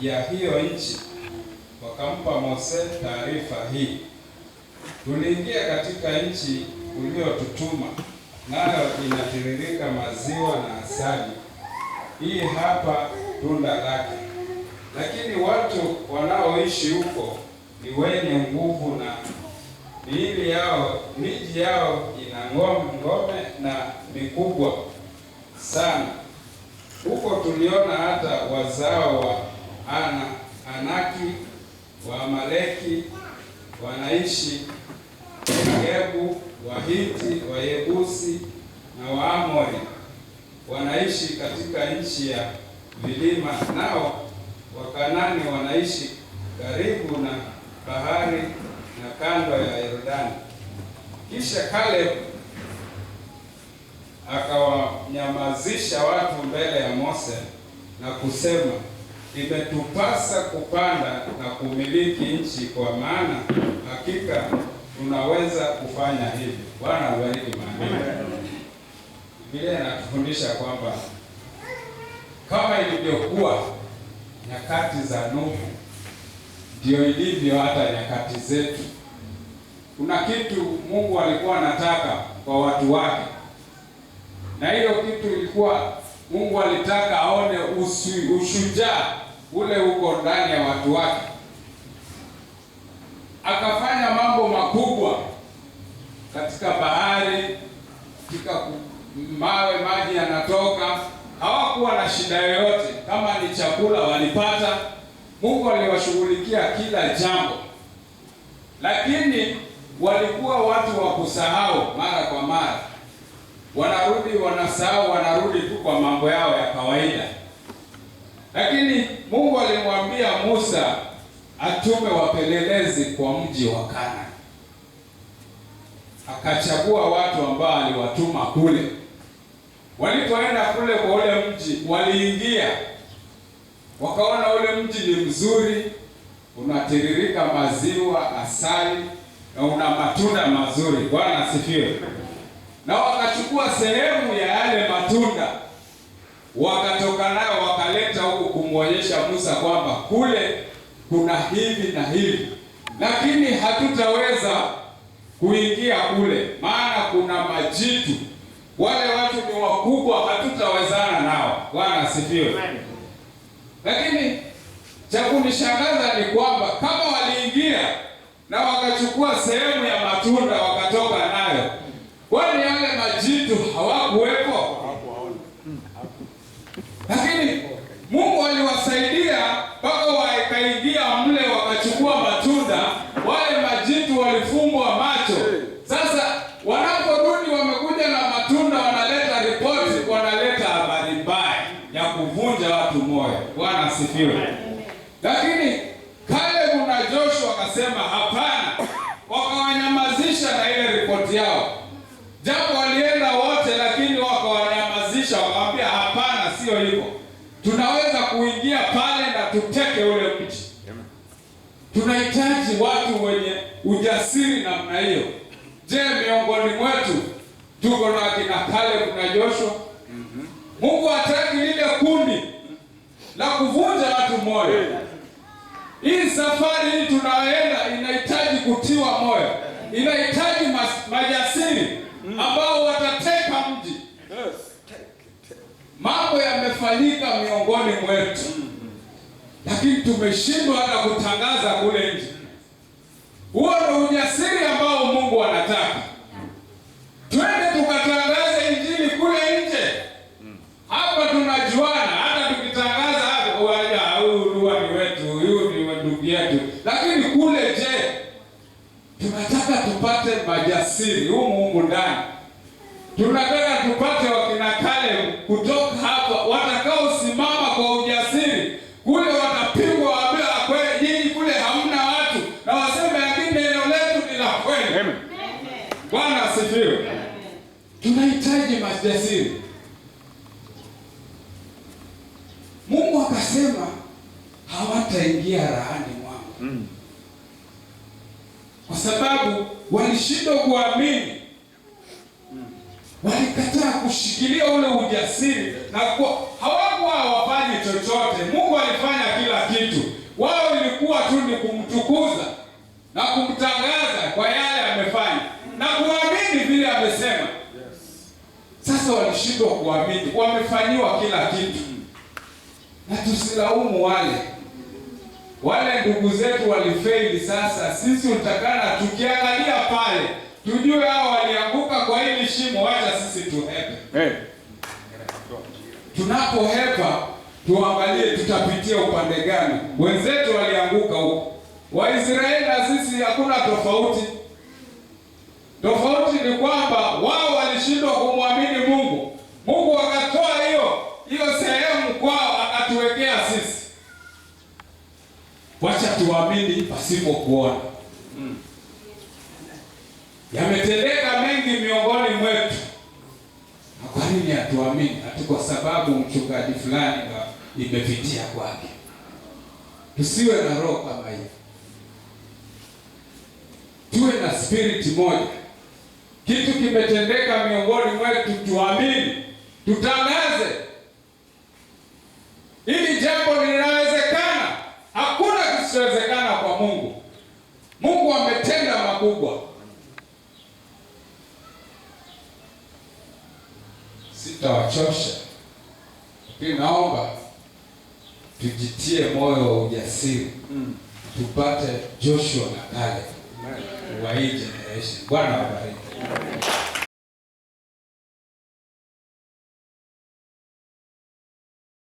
ya hiyo nchi, wakampa Mose taarifa hii: tuliingia katika nchi uliyotutuma, nayo inatiririka maziwa na asali. Hii hapa tunda lake, lakini watu wanaoishi huko ni wenye nguvu na miji yao ina ngome na mikubwa sana. Huko tuliona hata wazao wa Anaki, wa Amaleki wanaishi, Wagebu, Wahiti, Wayebusi na Waamori wanaishi katika nchi ya vilima, nao Wakanani wanaishi karibu na bahari na kando ya Yordani. Kisha Caleb akawanyamazisha watu mbele ya Mose na kusema, imetupasa kupanda na kumiliki nchi, kwa maana hakika tunaweza kufanya hivi. Bwana abariki maandiko. Biblia inatufundisha kwamba kama ilivyokuwa nyakati za Nuhu, ndio ilivyo hata nyakati zetu. Kuna kitu Mungu alikuwa anataka kwa watu wake, na hiyo kitu ilikuwa Mungu alitaka aone ushujaa ule uko ndani ya watu wake. Akafanya mambo makubwa katika bahari, katika mawe, maji yanatoka. Hawakuwa na shida yoyote, kama ni chakula walipata. Mungu aliwashughulikia kila jambo, lakini walikuwa watu wa kusahau mara kwa mara. Wanarudi wanasahau, wanarudi tu kwa mambo yao ya kawaida. Lakini Mungu alimwambia Musa atume wapelelezi kwa mji wa Kanaani. Akachagua watu ambao aliwatuma kule. Walipoenda kule kwa ule mji, waliingia wakaona ule mji ni mzuri, unatiririka maziwa, asali na una matunda mazuri. Bwana asifiwe. Na wakachukua sehemu ya yale matunda, wakatoka nayo wakaleta huku kumwonyesha Musa kwamba kule kuna hivi na hivi, lakini hatutaweza kuingia kule maana kuna majitu, wale watu ni wakubwa, hatutawezana nao. Bwana asifiwe. Lakini cha kunishangaza ni kwamba kama waliingia na wakachukua sehemu ya matunda wakatoka nayo, kwani yale majitu hawakuwepo? Lakini Mungu aliwasaidia mpaka wakaingia mle wakachukua matunda, wale majitu walifungwa macho. Sasa wanaporudi wamekuja na matunda, wanaleta ripoti, wanaleta habari mbaya ya kuvunja watu moyo. Bwana asifiwe. Lakini Caleb na Joshua wakasema hapana, wakawanyamazisha na ile ripoti yao. Japo walienda wote, lakini wakawanyamazisha, wakamwambia hapana, sio hivyo. Tunaweza kuingia pale na tuteke ule mji. Tunahitaji watu wenye ujasiri namna hiyo. Je, miongoni mwetu tuko na kina Caleb na Joshua? Mungu hataki lile kundi la kuvunja watu moyo. Hii safari hii tunayoenda inahitaji kutiwa moyo, inahitaji majasiri ambao watateka mji. Mambo yamefanyika miongoni mwetu, lakini tumeshindwa hata kutangaza kule nje. Huo ndio ujasiri ambao Mungu anataka. Twende tukatangaze injili kule nje. Hapa tunajuana, hata tukitangaza hapa huyu ni wetu, huyu ni ndugu yetu. Lakini kule je? Tunataka tupate majasiri humu ndani. Tunataka tupate wakina Caleb kutoka hapa, watakao simama kwa ujasiri. Kule watapigwa, waambia kweli nyinyi kule hamna watu, na waseme lakini neno letu ni la kweli. Amen. Bwana asifiwe. Tunahitaji majasiri. Mungu akasema hawataingia rahani mwangu. Kwa sababu walishindwa kuamini. Walikataa kushikilia ule ujasiri na hawakuwa hawafanyi chochote. Mungu alifanya kila kitu. Wao ilikuwa tu ni kumtukuza na kumtangaza kwa yale amefanya na kuamini vile amesema. Sasa walishindwa kuamini, wamefanyiwa kila kitu. Na tusilaumu wale ndugu zetu walifeli. Sasa sisi utakana tukiangalia pale tujue hao walianguka kwa hili shimo, wacha sisi tuhepe. Tunapohepa tuangalie tutapitia upande gani. Wenzetu walianguka huko. Waisraeli na sisi hakuna tofauti. Tofauti ni kwamba wao walishindwa kumwamini Mungu. Mungu akatoa hiyo sehemu kwao akatuwekea sisi. Wacha tuamini pasipo kuona. Yametendeka mengi miongoni mwetu. Na kwa nini hatuamini? Hatu kwa sababu mchungaji fulani imepitia kwake. Tusiwe na roho kama hiyo. Tuwe na spirit moja. Kitu kimetendeka miongoni mwetu, tuamini, tutangaze. Hili jambo linawezekana. Hakuna kisichowezekana kwa Mungu. Mungu ametenda makubwa. Sitawachosha. Lakini naomba tujitie moyo wa ujasiri. Tupate Joshua na Caleb wa hii generation. Bwana awabariki.